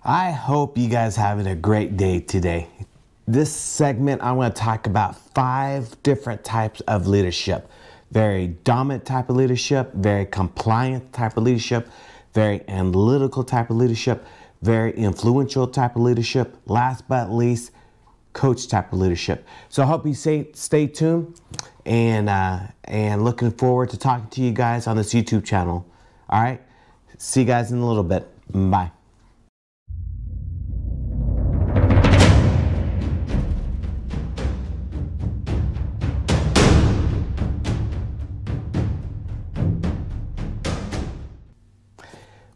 I hope you guys having a great day today. This segment, I want to talk about 5 different types of leadership. Very dominant type of leadership, very compliant type of leadership, very analytical type of leadership, very influential type of leadership, last but not least, coach type of leadership. So I hope you stay tuned and looking forward to talking to you guys on this YouTube channel. All right, see you guys in a little bit. Bye.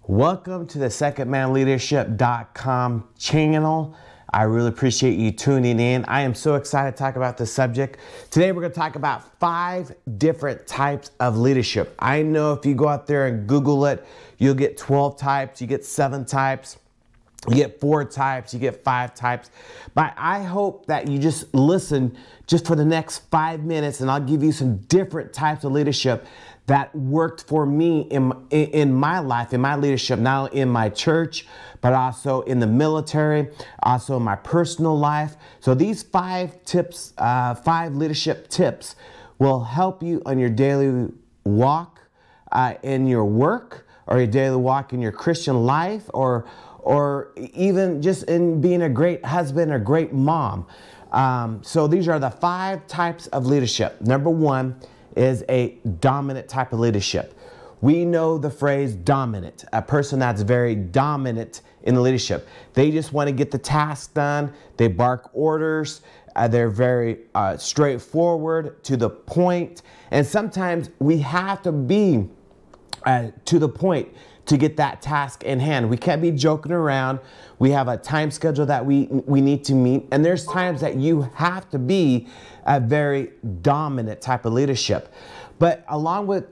Welcome to the secondmanleadership.com channel. I really appreciate you tuning in. I am so excited to talk about this subject. Today we're going to talk about 5 different types of leadership. I know if you go out there and Google it, you'll get 12 types, you get 7 types, you get 4 types, you get 5 types. But I hope that you just listen just for the next 5 minutes and I'll give you some different types of leadership that worked for me in my life, in my leadership, not only in my church, but also in the military, also in my personal life. So these 5 tips, 5 leadership tips will help you on your daily walk in your work, or your daily walk in your Christian life, or even just in being a great husband or great mom. So these are the 5 types of leadership. Number 1 is a dominant type of leadership. We know the phrase dominant, a person that's very dominant in the leadership. They just want to get the task done. They bark orders. They're very straightforward, to the point. And sometimes we have to be to the point to get that task in hand. We can't be joking around. We have a time schedule that we need to meet. And there's times that you have to be a very dominant type of leadership. But along with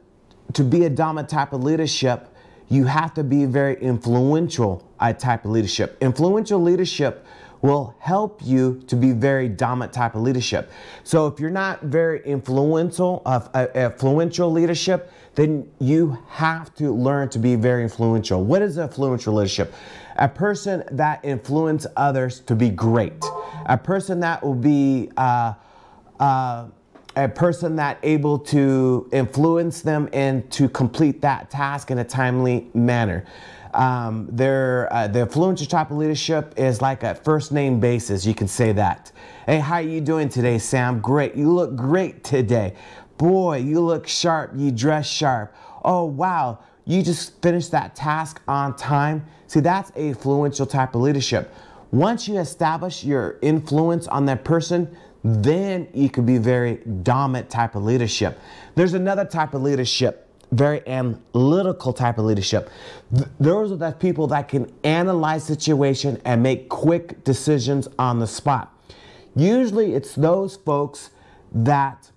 to be a dominant type of leadership, you have to be very influential type of leadership. Influential leadership will help you to be very dominant type of leadership. So if you're not very influential leadership, then you have to learn to be very influential. What is influential leadership? A person that influences others to be great. A person that will be a person that able to influence them and to complete that task in a timely manner. The influential type of leadership is like a first name basis. You can say that. Hey, how are you doing today, Sam? Great. You look great today. Boy, you look sharp. You dress sharp. Oh, wow. You just finished that task on time. See, that's a influential type of leadership. Once you establish your influence on that person, then you could be very dominant type of leadership. There's another type of leadership, very analytical type of leadership. Those are the people that can analyze situation and make quick decisions on the spot. Usually it's those folks that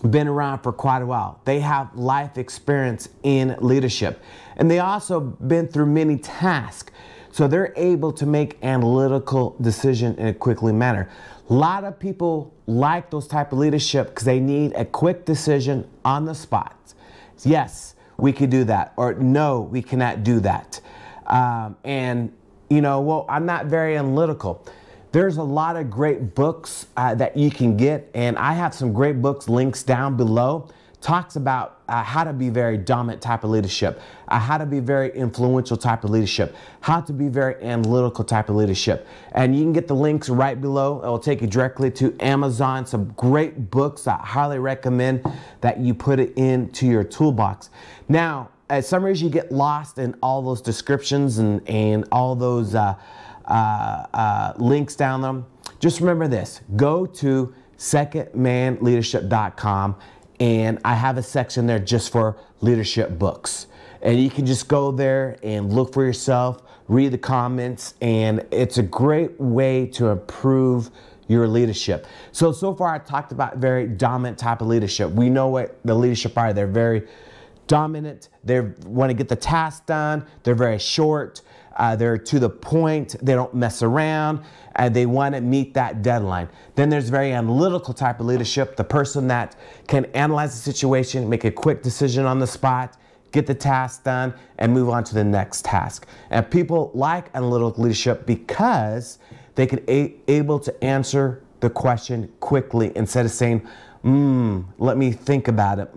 been around for quite a while. They have life experience in leadership, and they also been through many tasks. So they're able to make analytical decision in a quickly manner. A lot of people like those type of leadership because they need a quick decision on the spot. Yes, we could do that, or no, we cannot do that. And you know, well, I'm not very analytical. There's a lot of great books that you can get, and I have some great books, links down below. Talks about how to be very dominant type of leadership, how to be very influential type of leadership, how to be very analytical type of leadership. And you can get the links right below. It will take you directly to Amazon. Some great books I highly recommend that you put it into your toolbox. Now, at some reason you get lost in all those descriptions and all those links down them. Just remember this, go to secondmanleadership.com, and I have a section there just for leadership books. And you can just go there and look for yourself, read the comments, and it's a great way to improve your leadership. So far I talked about very dominant type of leadership. We know what the leadership are. They're very dominant. They want to get the task done. They're very short. They're to the point. They don't mess around. They want to meet that deadline. Then there's very analytical type of leadership, the person that can analyze the situation, make a quick decision on the spot, get the task done, and move on to the next task. And people like analytical leadership because they can able to answer the question quickly instead of saying, let me think about it,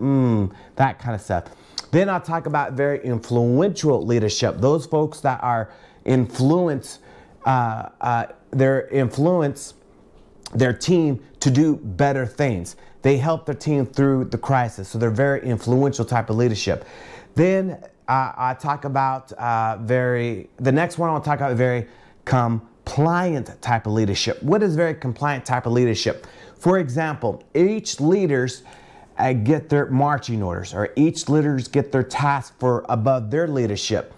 that kind of stuff. Then I'll talk about very influential leadership. Those folks that are influence their team to do better things. They help their team through the crisis. So they're very influential type of leadership. Then I talk about the next one I'll talk about very compliant type of leadership. What is very compliant type of leadership? For example, each leaders get their marching orders, or each leaders get their task for above their leadership.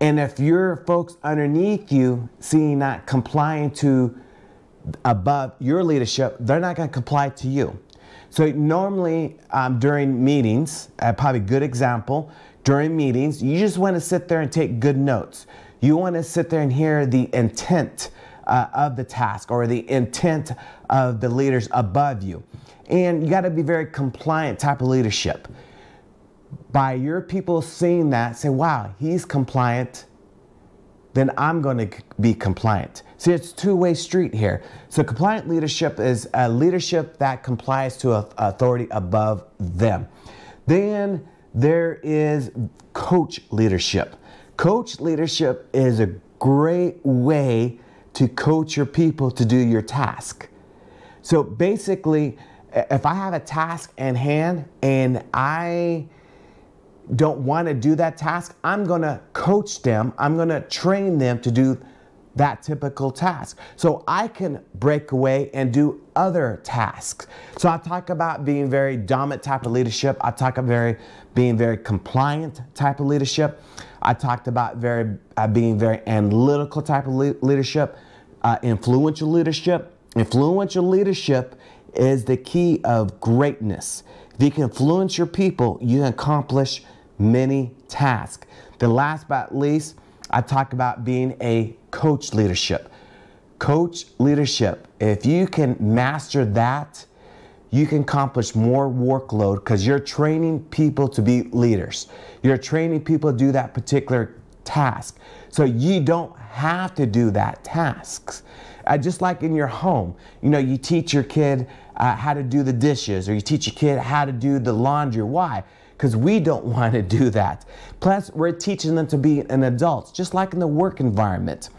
And if your folks underneath you seeing not complying to above your leadership, they're not going to comply to you. So normally during meetings, probably a good example, during meetings, you just want to sit there and take good notes. You want to sit there and hear the intent of the task or the intent of the leaders above you. And you got to be very compliant type of leadership. By your people seeing that, say, wow, he's compliant, then I'm going to be compliant. See, it's a two-way street here. So compliant leadership is a leadership that complies to authority above them. Then there is coach leadership. Coach leadership is a great way to coach your people to do your task. So basically, if I have a task in hand and I don't want to do that task, I'm going to coach them. I'm going to train them to do that typical task. So I can break away and do other tasks. So I talk about being very dominant type of leadership. I talk about being very compliant type of leadership. I talked about being very analytical type of leadership, influential leadership. Influential leadership is the key of greatness. If you can influence your people, you can accomplish many tasks. The last but not least, I talk about being a coach leadership. Coach leadership, if you can master that, you can accomplish more workload because you're training people to be leaders. You're training people to do that particular task. So you don't have to do that tasks. Just like in your home, you teach your kid how to do the dishes, or you teach your kid how to do the laundry. Why? Because we don't want to do that. Plus, we're teaching them to be an adult, just like in the work environment.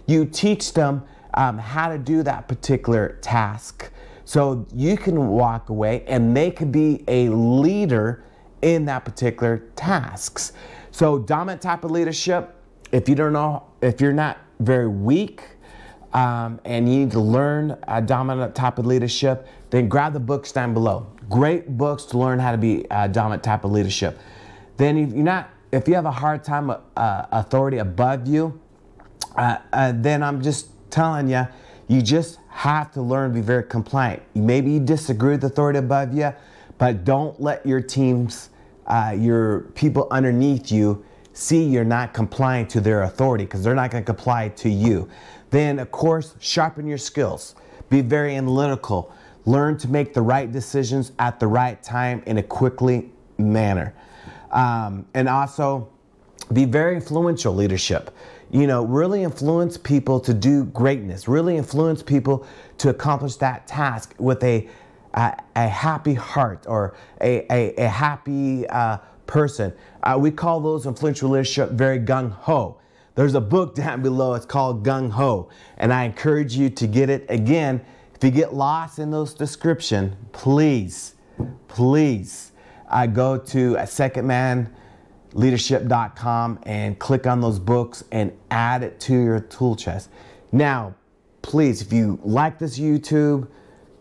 You teach them how to do that particular task so you can walk away and they can be a leader in that particular tasks. So dominant type of leadership, if you're not very weak, and you need to learn a dominant type of leadership, then grab the books down below. Great books to learn how to be a dominant type of leadership. Then if you have a hard time authority above you, then I'm just telling you, you just have to learn to be very compliant. Maybe you disagree with the authority above you, but don't let your teams, your people underneath you, see you're not compliant to their authority, because they're not going to comply to you. Then, of course, sharpen your skills. Be very analytical. Learn to make the right decisions at the right time in a quickly manner. And also, be very influential leadership. Really influence people to do greatness. Really influence people to accomplish that task with a happy heart, or a happy person. We call those influential leadership very gung-ho. There's a book down below, it's called Gung-Ho, and I encourage you to get it. Again, if you get lost in those descriptions, please go to secondmanleadership.com and click on those books and add it to your tool chest. Now, please, if you like this YouTube,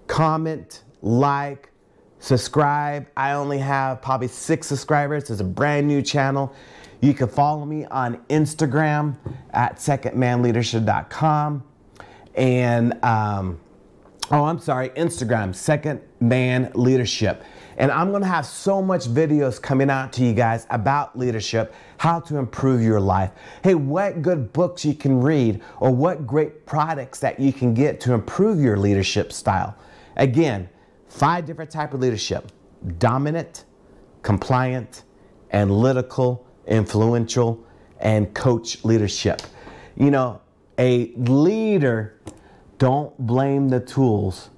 comment, like, subscribe. I only have probably 6 subscribers. It's a brand new channel. You can follow me on Instagram at secondmanleadership.com, and Instagram, Second Man Leadership. And I'm going to have so much videos coming out to you guys about leadership, how to improve your life. Hey, what good books you can read, or what great products that you can get to improve your leadership style. Again, 5 different types of leadership: dominant, compliant, analytical, influential, and coach leadership. You know, a leader, don't blame the tools.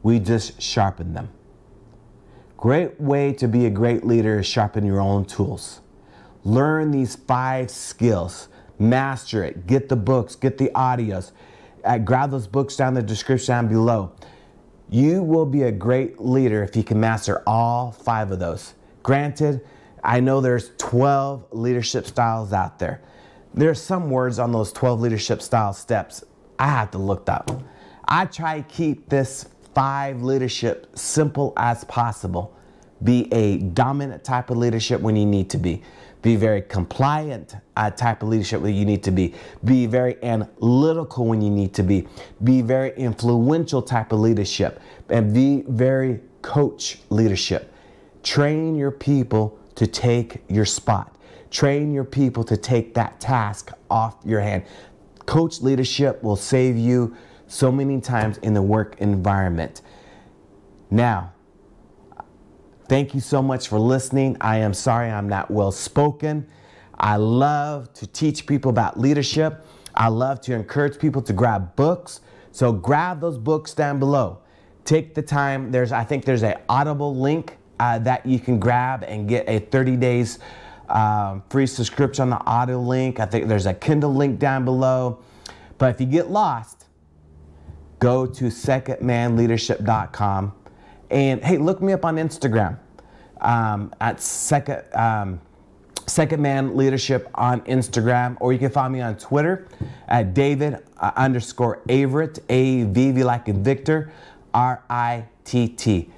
We just sharpen them. Great way to be a great leader is sharpen your own tools. Learn these 5 skills. Master it. Get the books. Get the audios. Grab those books down in the description down below. You will be a great leader if you can master all 5 of those. Granted, I know there's 12 leadership styles out there. There's some words on those 12 leadership style steps I have to look up. I try to keep this 5 leadership simple as possible. Be a dominant type of leadership when you need to be. Be very compliant type of leadership when you need to be. Be very analytical when you need to be. Be very influential type of leadership. And be very coach leadership. Train your people to take your spot. Train your people to take that task off your hand. Coach leadership will save you so many times in the work environment. Now, thank you so much for listening. I am sorry I'm not well spoken. I love to teach people about leadership. I love to encourage people to grab books. So grab those books down below. Take the time. I think there's an Audible link that you can grab and get a 30 days free subscription on the audio link. I think there's a Kindle link down below. But if you get lost, go to secondmanleadership.com. And hey, look me up on Instagram at Second Man Leadership on Instagram, or you can find me on Twitter at David_Averett, A-V-V like in Victor, R-I-T-T.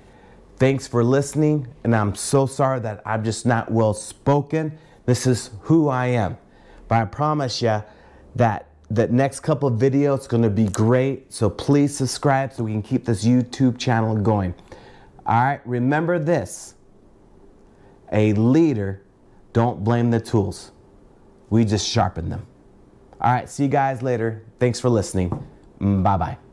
Thanks for listening, and I'm so sorry that I'm just not well spoken. This is who I am. But I promise you that the next couple of videos is going to be great. So please subscribe so we can keep this YouTube channel going. All right, remember this. A leader, don't blame the tools. We just sharpen them. All right, see you guys later. Thanks for listening. Bye-bye.